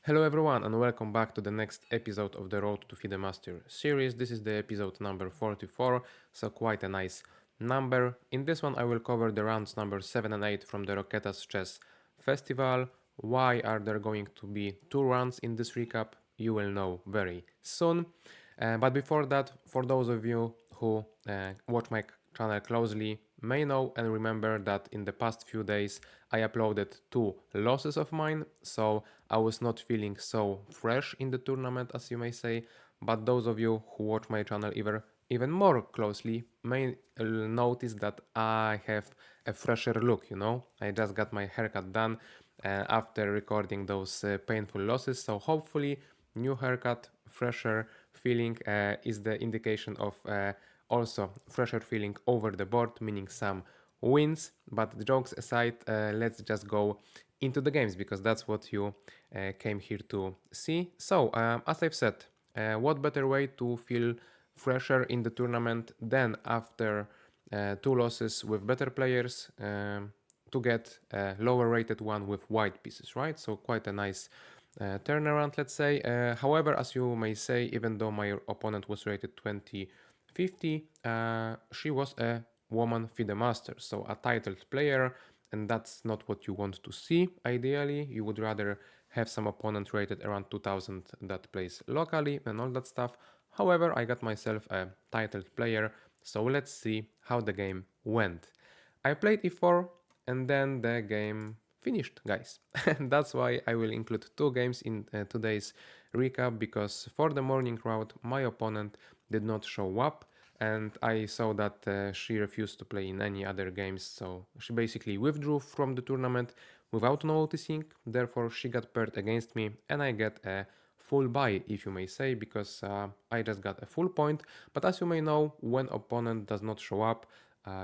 Hello everyone and welcome back to the next episode of the Road to the Master series. This is the episode number 44, so quite a nice number. In this one I will cover the rounds number 7 and 8 from the Roquetas Chess Festival. Why are there going to be two rounds in this recap? You will know very soon. But before that, for those of you who watch my channel closely, may know and remember that in the past few days I uploaded two losses of mine, so I was not feeling so fresh in the tournament as you may say, but those of you who watch my channel even more closely may notice that I have a fresher look, I just got my haircut done after recording those painful losses, so hopefully new haircut, fresher feeling is the indication of also fresher feeling over the board, meaning some wins. But jokes aside, let's just go into the games because that's what you came here to see. So, as I've said, what better way to feel fresher in the tournament than after two losses with better players to get a lower rated one with white pieces, right? So quite a nice turnaround, let's say. However, as you may say, even though my opponent was rated 2050, she was a woman FIDE master, so a titled player, and that's not what you want to see. Ideally, you would rather have some opponent rated around 2000 that plays locally and all that stuff. However, I got myself a titled player, so let's see how the game went. I played e4 and then the game finished, guys. And that's why I will include two games in today's recap, because for the morning round my opponent did not show up and I saw that she refused to play in any other games, so she basically withdrew from the tournament without noticing. Therefore she got paired against me and I get a full buy, if you may say, because I just got a full point. But as you may know, when opponent does not show up,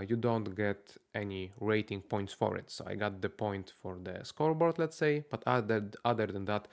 you don't get any rating points for it. So I got the point for the scoreboard, let's say, but other than that,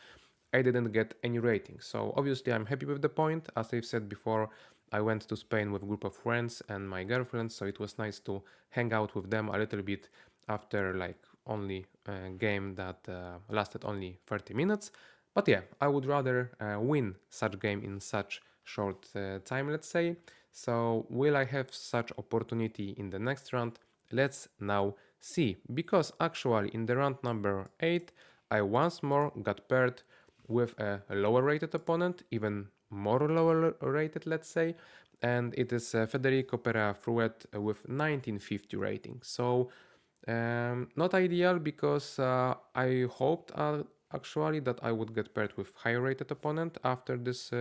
I didn't get any rating. So obviously I'm happy with the point. As I've said before, I went to Spain with a group of friends and my girlfriend, so it was nice to hang out with them a little bit after like only a game that lasted only 30 minutes. But yeah, I would rather win such game in such short time, let's say. So will I have such opportunity in the next round? Let's now see, because actually in the round number 8 I once more got paired with a lower rated opponent, even more lower rated, let's say, and it is Federico Perea Fruet with 1950 rating. So not ideal, because I hoped actually that I would get paired with higher rated opponent after this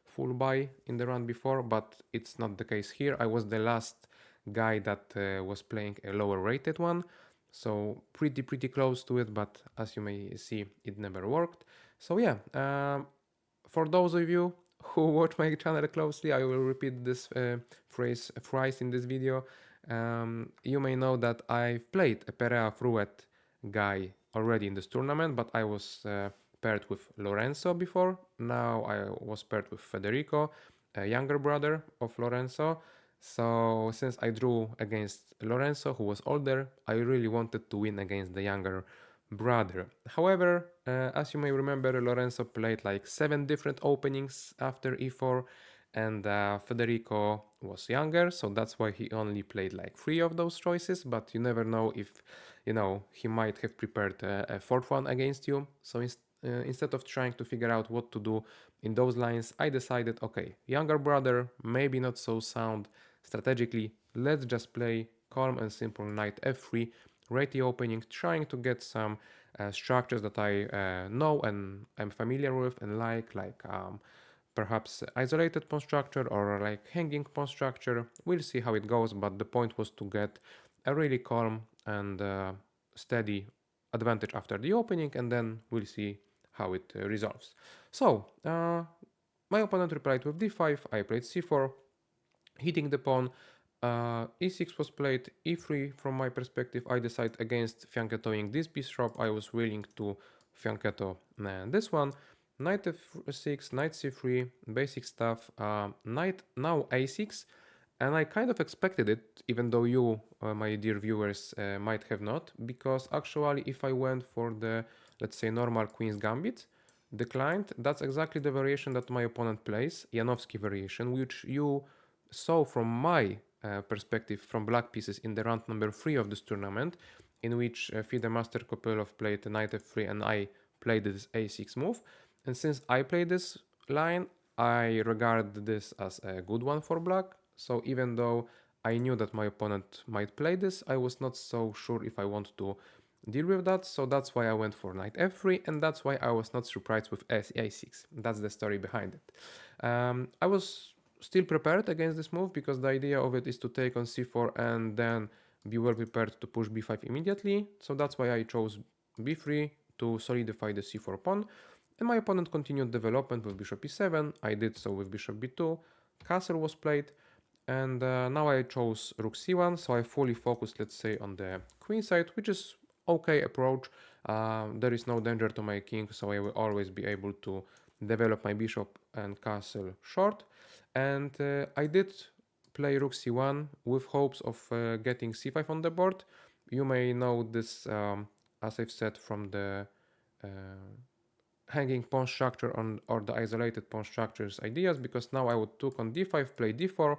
full buy in the round before, but it's not the case here. I was the last guy that was playing a lower rated one, so pretty close to it, but as you may see, it never worked. So yeah, for those of you who watch my channel closely, I will repeat this phrase thrice in this video. You may know that I've played a Perea Fruet guy already in this tournament, but I was paired with Lorenzo before. Now I was paired with Federico, a younger brother of Lorenzo. So since I drew against Lorenzo, who was older, I really wanted to win against the younger brother. However, as you may remember, Lorenzo played like 7 different openings after e4, and Federico was younger, so that's why he only played like 3 of those choices. But you never know if, he might have prepared a fourth one against you. So instead of trying to figure out what to do in those lines, I decided, okay, younger brother, maybe not so sound strategically, let's just play calm and simple knight f3, rate the opening, trying to get some structures that I know and I'm familiar with and like perhaps isolated pawn structure or like hanging pawn structure. We'll see how it goes, but the point was to get a really calm and steady advantage after the opening, and then we'll see how it resolves. So my opponent replied with d5, I played c4, hitting the pawn. E6 was played, e3 from my perspective. I decided against fianchettoing this bishop. I was willing to fianchetto this one. Knight f6, knight c3, basic stuff. Knight now a6, and I kind of expected it, even though you, my dear viewers, might have not, because actually if I went for the, let's say, normal queen's gambit, declined. That's exactly the variation that my opponent plays, Janowski variation, which you saw from my perspective from black pieces in the round number 3 of this tournament, in which FIDE Master Kopylov played knight f3 and I played this a6 move. And since I played this line, I regard this as a good one for black. So even though I knew that my opponent might play this, I was not so sure if I want to deal with that. So that's why I went for knight f3, and that's why I was not surprised with a6. That's the story behind it. I was still prepared against this move because the idea of it is to take on c4 and then be well prepared to push b5 immediately. So that's why I chose b3 to solidify the c4 pawn. And my opponent continued development with bishop e7. I did so with bishop b2. Castle was played. And now I chose rook c1, so I fully focused, let's say, on the queen side, which is okay approach. There is no danger to my king, so I will always be able to develop my bishop and castle short. And I did play rook c1 with hopes of getting c5 on the board. You may know this, as I've said, from the hanging pawn structure on, or the isolated pawn structures ideas, because now I would took on d5, play d4,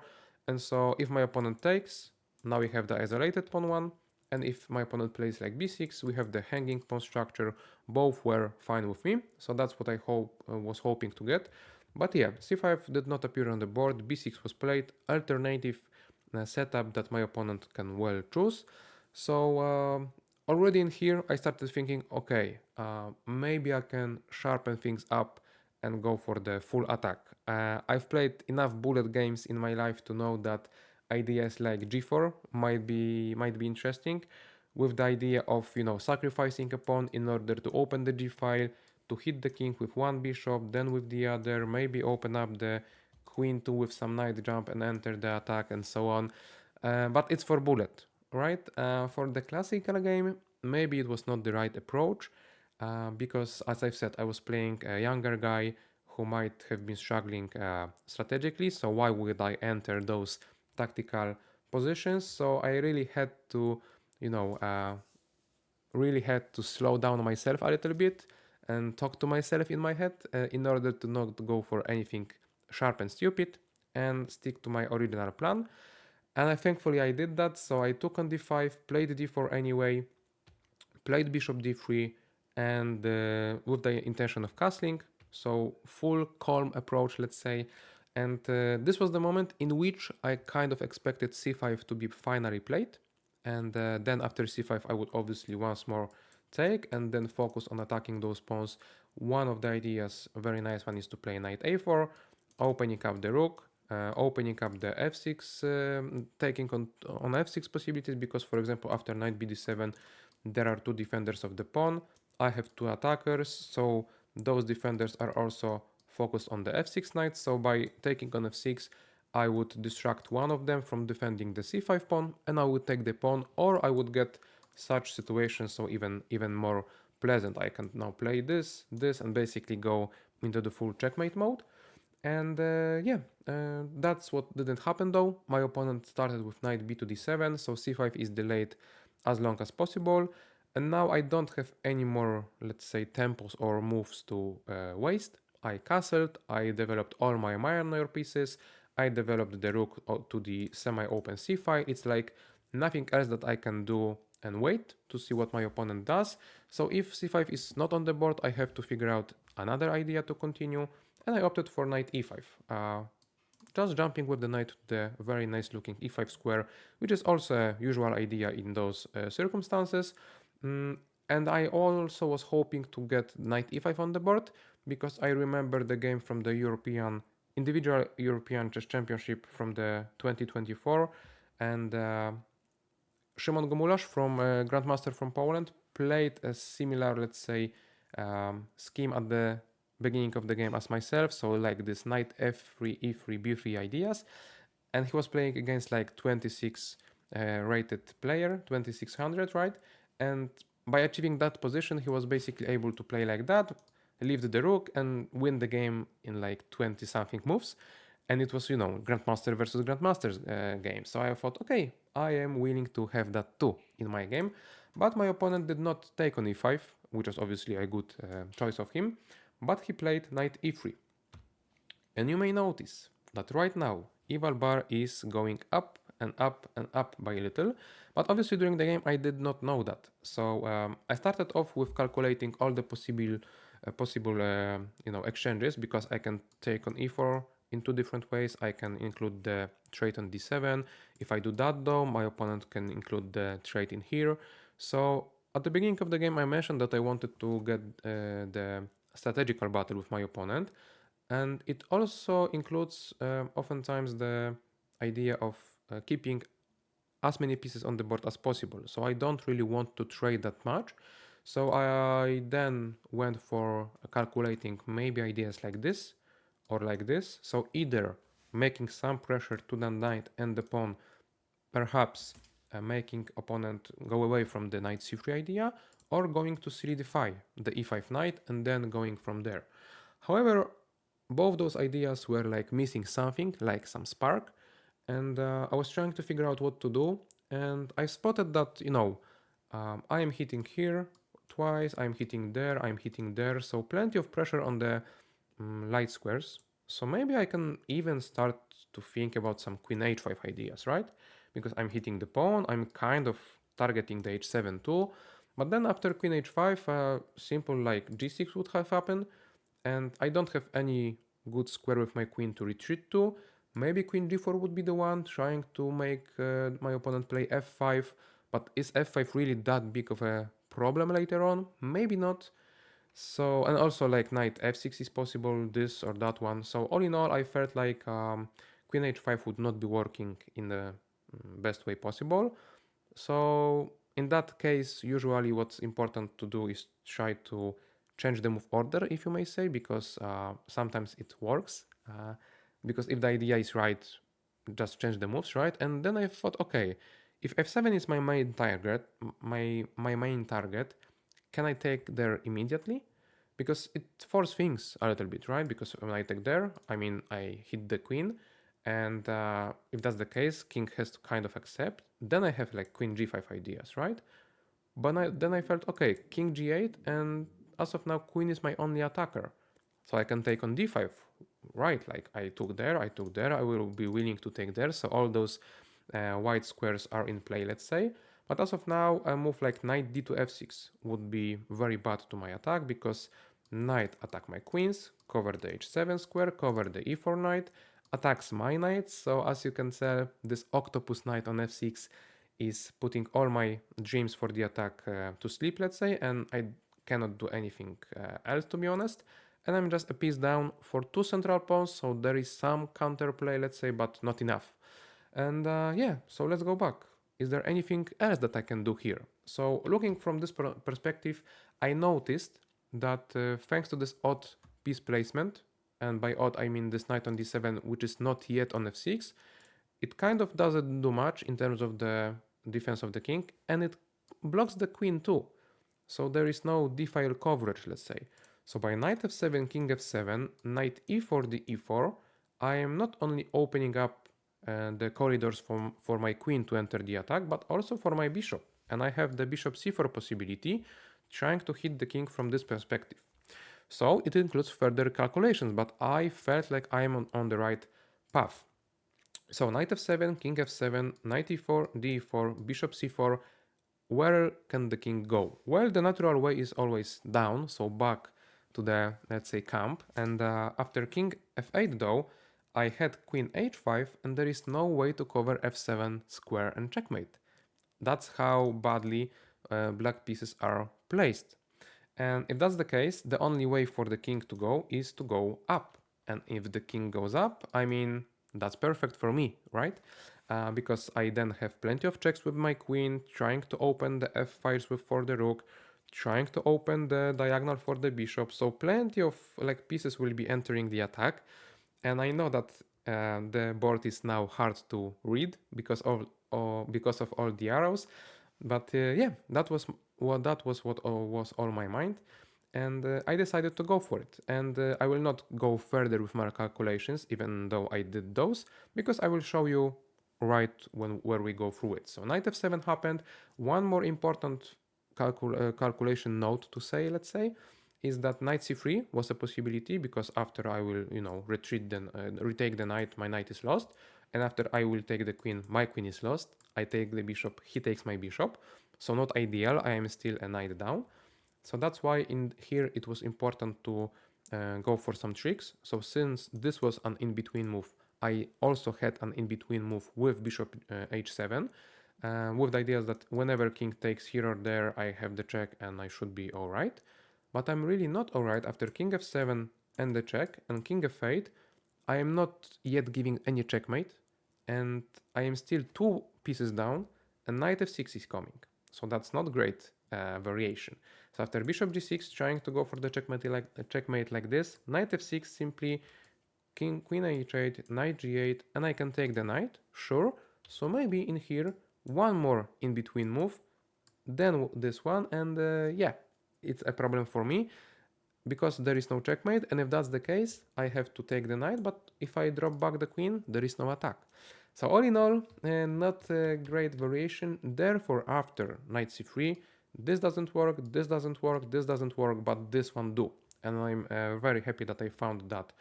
and so if my opponent takes, now we have the isolated pawn one, and if my opponent plays like b6, we have the hanging pawn structure. Both were fine with me, so that's what I was hoping to get. But yeah, c5 did not appear on the board, b6 was played, alternative setup that my opponent can well choose. So already in here, I started thinking, okay, maybe I can sharpen things up and go for the full attack. I've played enough bullet games in my life to know that ideas like g4 might be interesting, with the idea of, you know, sacrificing a pawn in order to open the g file, to hit the king with one bishop, then with the other, maybe open up the queen too with some knight jump and enter the attack and so on. But it's for bullet, right? For the classical game, maybe it was not the right approach, because as I've said, I was playing a younger guy who might have been struggling strategically, so why would I enter those tactical positions? So I really had to, you know, really had to slow down myself a little bit and talk to myself in my head in order to not go for anything sharp and stupid and stick to my original plan. And thankfully I did that, so I took on d5, played d4 anyway, played bishop d3, and with the intention of castling, so full calm approach, let's say. And this was the moment in which I kind of expected c5 to be finally played, and then after c5 I would obviously once more take and then focus on attacking those pawns. One of the ideas, a very nice one, is to play knight a4, opening up the rook, opening up the f6, taking on f6 possibilities, because for example after knight bd7 there are two defenders of the pawn. I have two attackers, so those defenders are also focused on the f6 knight. So by taking on f6, I would distract one of them from defending the c5 pawn, and I would take the pawn, or I would get such situations, so even more pleasant. I can now play this, and basically go into the full checkmate mode. And that's what didn't happen though. My opponent started with knight b to d7, so c5 is delayed as long as possible. And now I don't have any more, let's say, tempos or moves to waste. I castled, I developed all my minor pieces, I developed the rook to the semi-open c file. It's like nothing else that I can do and wait to see what my opponent does. So if c5 is not on the board, I have to figure out another idea to continue, and I opted for knight e5. Just jumping with the knight to the very nice looking e5 square, which is also a usual idea in those circumstances. And I also was hoping to get knight e5 on the board, because I remember the game from the individual European Chess Championship from the 2024, and Szymon Gomularz, from Grandmaster from Poland, played a similar, let's say, scheme at the beginning of the game as myself, so like this knight f3, e3, b3 ideas, and he was playing against like 26 rated player, 2600, right? And by achieving that position, he was basically able to play like that, leave the rook, and win the game in like 20 something moves. And it was, you know, Grandmaster versus Grandmaster's game. So I thought, okay, I am willing to have that too in my game. But my opponent did not take on e5, which was obviously a good choice of him. but he played knight e3. And you may notice that right now eval bar is going up and up and up by a little, but obviously during the game I did not know that. So I started off with calculating all the possible exchanges, because I can take on e4 in two different ways. I can include the trade on d7. If I do that though, my opponent can include the trade in here. So at the beginning of the game I mentioned that I wanted to get the strategical battle with my opponent, and it also includes oftentimes the idea of keeping as many pieces on the board as possible. So I don't really want to trade that much. So I then went for calculating maybe ideas like this or like this. So either making some pressure to the knight and the pawn, perhaps making opponent go away from the knight c3 idea, or going to solidify the e5 knight and then going from there. However, both those ideas were like missing something, like some spark, and I was trying to figure out what to do, and I spotted that, I am hitting here twice, I'm hitting there, so plenty of pressure on the light squares. So maybe I can even start to think about some queen h5 ideas, right? Because I'm hitting the pawn, I'm kind of targeting the h7 too, but then after queen h5, simple like g6 would have happened, and I don't have any good square with my queen to retreat to. Maybe queen g4 would be the one, trying to make my opponent play f5, but is f5 really that big of a problem later on? Maybe not. So, and also like knight f6 is possible, this or that one. So all in all, I felt like queen h5 would not be working in the best way possible. So in that case, usually what's important to do is try to change the move order, if you may say, because sometimes it works. Because if the idea is right, just change the moves, right? And then I thought, okay, if f7 is my main target, my main target, can I take there immediately? Because it forces things a little bit, right? Because when I take there, I mean, I hit the queen, and if that's the case, king has to kind of accept. Then I have like queen g5 ideas, right? But then I felt, okay, king g8, and as of now, queen is my only attacker. So I can take on d5, right? Like I took there, I will be willing to take there. So all those white squares are in play, let's say. But as of now, a move like knight d to f6 would be very bad to my attack, because knight attack my queens, cover the h7 square, cover the e4 knight, attacks my knights. So as you can tell, this octopus knight on f6 is putting all my dreams for the attack to sleep, let's say, and I cannot do anything else, to be honest. And I'm just a piece down for two central pawns, so there is some counterplay, let's say, but not enough. And yeah, so let's go back. Is there anything else that I can do here? So looking from this perspective, I noticed that thanks to this odd piece placement, and by odd I mean this knight on d7, which is not yet on f6, it kind of doesn't do much in terms of the defense of the king, and it blocks the queen too. So there is no d-file coverage, let's say. So by knight f7, king f7, knight e4, d e4, I am not only opening up the corridors for my queen to enter the attack, but also for my bishop. And I have the bishop c4 possibility, trying to hit the king from this perspective. So it includes further calculations, but I felt like I am on the right path. So knight f7, king f7, knight e4, d4, bishop c4. Where can the king go? Well, the natural way is always down, so back to the, let's say, camp. And after king f8 though, I had queen h5, and there is no way to cover f7 square and checkmate. That's how badly black pieces are placed. And if that's the case, the only way for the king to go is to go up. And if the king goes up, I mean, that's perfect for me, right? Because I then have plenty of checks with my queen, trying to open the f-files for the rook, trying to open the diagonal for the bishop. So plenty of like pieces will be entering the attack. And I know that the board is now hard to read because of all the arrows. But yeah, that was what was all my mind, and I decided to go for it. And I will not go further with my calculations, even though I did those, because I will show you right where we go through it. So knight f7 happened. One more important calculation note to say, let's say, is that knight c3 was a possibility, because after I will, retreat, then retake the knight, my knight is lost. And after I will take the queen, my queen is lost. I take the bishop, he takes my bishop. So not ideal, I am still a knight down. So that's why in here it was important to go for some tricks. So since this was an in-between move, I also had an in-between move with bishop h7, with the idea that whenever king takes here or there, I have the check and I should be alright. But I'm really not alright. After king f7 and the check and king f8, I am not yet giving any checkmate, and I am still 2 pieces down, and knight f6 is coming. So that's not great variation. So after bishop g6, trying to go for the checkmate like this, knight f6, simply queen h8, knight g8, and I can take the knight, sure. So maybe in here, one more in between move, then this one, and yeah, it's a problem for me, because there is no checkmate, and if that's the case, I have to take the knight, but if I drop back the queen, there is no attack. So all in all, not a great variation. Therefore, after knight c3, this doesn't work, this doesn't work, this doesn't work, but this one do. And I'm very happy that I found that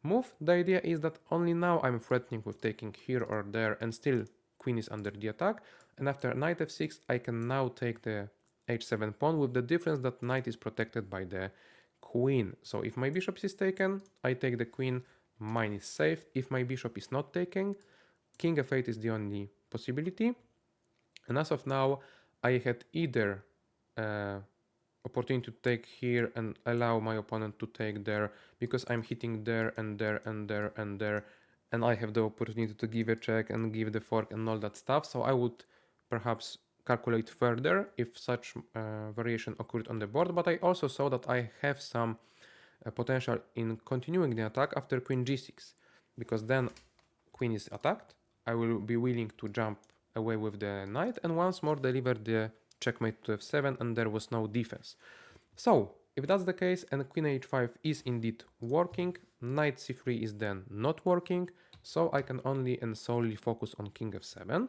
move. The idea is that only now I'm threatening with taking here or there, and still queen is under the attack. And after knight f6, I can now take the h7 pawn, with the difference that knight is protected by the queen. So if my bishop is taken, I take the queen, mine is safe. If my bishop is not taken, king f8 is the only possibility. And as of now, I had either opportunity to take here and allow my opponent to take there, because I'm hitting there and there and there and there, and I have the opportunity to give a check and give the fork and all that stuff. So I would perhaps calculate further if such variation occurred on the board, but I also saw that I have some potential in continuing the attack after queen g6, because then queen is attacked, I will be willing to jump away with the knight and once more deliver the checkmate to f7, and there was no defense. So if that's the case and queen h5 is indeed working, knight c3 is then not working, so I can only and solely focus on king f7.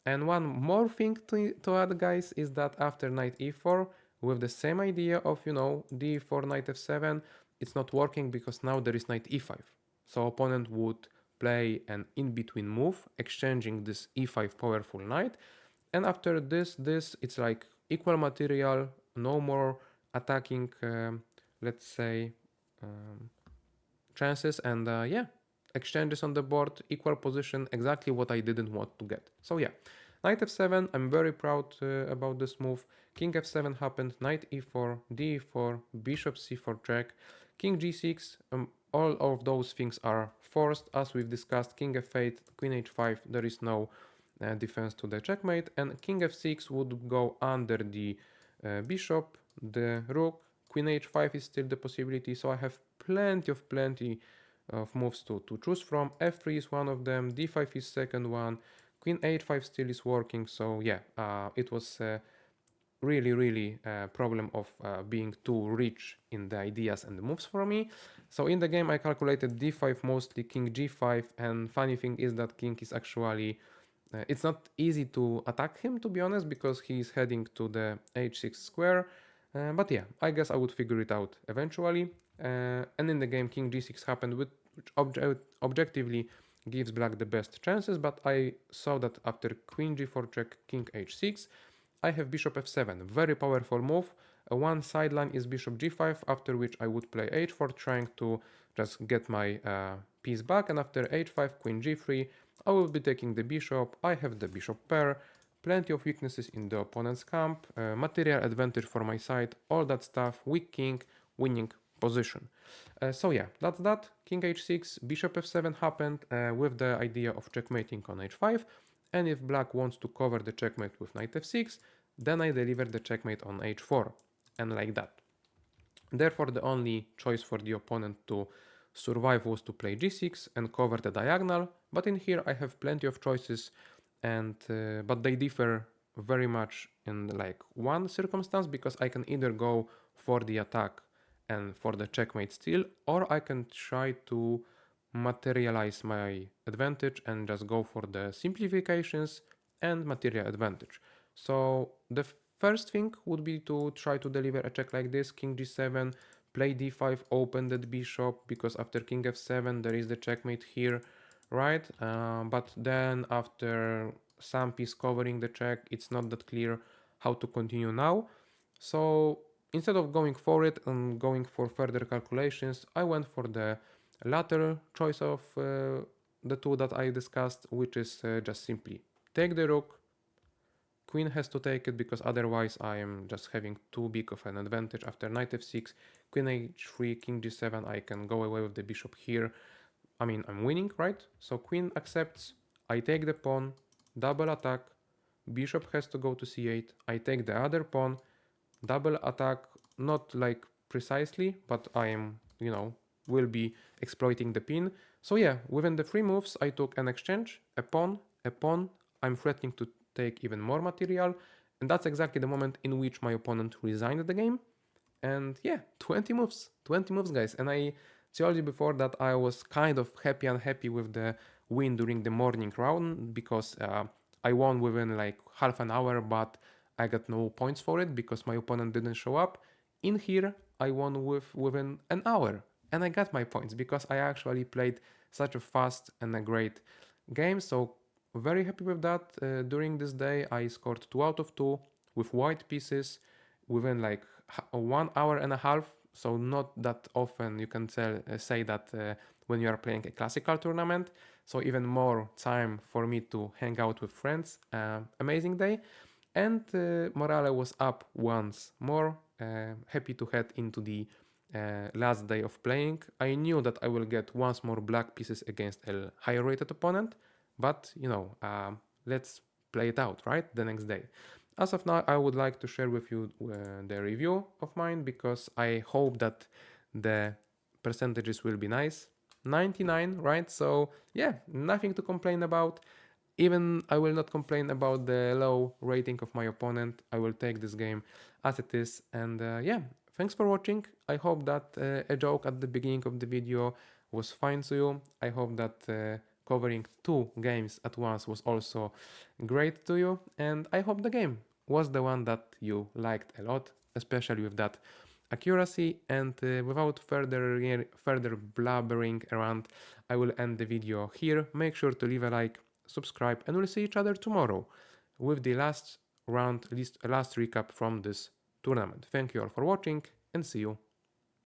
And one more thing to add, guys, is that after knight e4, with the same idea of, d4, knight f7, it's not working because now there is knight e5. So opponent would play an in-between move, exchanging this e5 powerful knight. And after this, it's like equal material, no more attacking, let's say, chances, and yeah, exchanges on the board, equal position, exactly what I didn't want to get. So yeah, knight f7, I'm very proud about this move. King f7 happened, knight e4, d4, bishop c4 check, king g6, all of those things are forced, as we've discussed. King f8, queen h5, there is no defense to the checkmate, and king f6 would go under the bishop, the rook, queen h5 is still the possibility, so I have plenty of moves to choose from. f3 is one of them, d5 is second one, queen h5 still is working, so yeah, it was really problem of being too rich in the ideas and the moves for me. So in the game I calculated d5 mostly, king g5, and funny thing is that king is actually it's not easy to attack him, to be honest, because he is heading to the h6 square. But yeah, I guess I would figure it out eventually. And in the game, king g6 happened, which objectively gives black the best chances. But I saw that after queen g4 check, king h6, I have bishop f7, very powerful move. One sideline is bishop g5, after which I would play h4, trying to just get my piece back. And after h5, queen g3, I will be taking the bishop. I have the bishop pair, plenty of weaknesses in the opponent's camp, material advantage for my side, all that stuff, weak king, winning position. So yeah, that's that. King h6, bishop f7 happened with the idea of checkmating on h5. And if black wants to cover the checkmate with knight f6, then I deliver the checkmate on h4, and like that. Therefore, the only choice for the opponent to survive was to play g6 and cover the diagonal, but in here I have plenty of choices, and but they differ very much in like one circumstance, because I can either go for the attack and for the checkmate still, or I can try to materialize my advantage and just go for the simplifications and material advantage. So the first thing would be to try to deliver a check like this, king g7, play d5, open that bishop, because after king f7 there is the checkmate here, right? But then after some piece covering the check, it's not that clear how to continue now. So instead of going for it and going for further calculations, I went for the latter choice of the two that I discussed, which is just simply take the rook. Queen has to take it because otherwise I am just having too big of an advantage. After knight f6, queen h3, king g7, I can go away with the bishop here. I mean, I'm winning, right? So queen accepts, I take the pawn, double attack, bishop has to go to c8, I take the other pawn, double attack, not like precisely, but I am, will be exploiting the pin. So yeah, within the three moves, I took an exchange, a pawn, I'm threatening to take even more material, and that's exactly the moment in which my opponent resigned the game. And yeah, 20 moves, guys. And I told you before that I was kind of happy with the win during the morning round because I won within like half an hour, but I got no points for it because my opponent didn't show up. In here, I won within an hour, and I got my points because I actually played such a fast and a great game. So very happy with that. During this day, I scored 2 out of 2 with white pieces within like 1 hour and a half. So not that often you can say that when you are playing a classical tournament. So even more time for me to hang out with friends. Amazing day. And morale was up once more. Happy to head into the last day of playing. I knew that I will get once more black pieces against a higher rated opponent, but let's play it out, right? The next day. As of now, I would like to share with you the review of mine because I hope that the percentages will be nice. 99, right? So yeah, nothing to complain about. Even I will not complain about the low rating of my opponent. I will take this game as it is. And yeah, thanks for watching. I hope that a joke at the beginning of the video was fine to you. I hope that covering two games at once was also great to you. And I hope the game was the one that you liked a lot, especially with that accuracy. And without further blabbering around, I will end the video here. Make sure to leave a like, subscribe, and we'll see each other tomorrow with the last recap from this tournament. Thank you all for watching and see you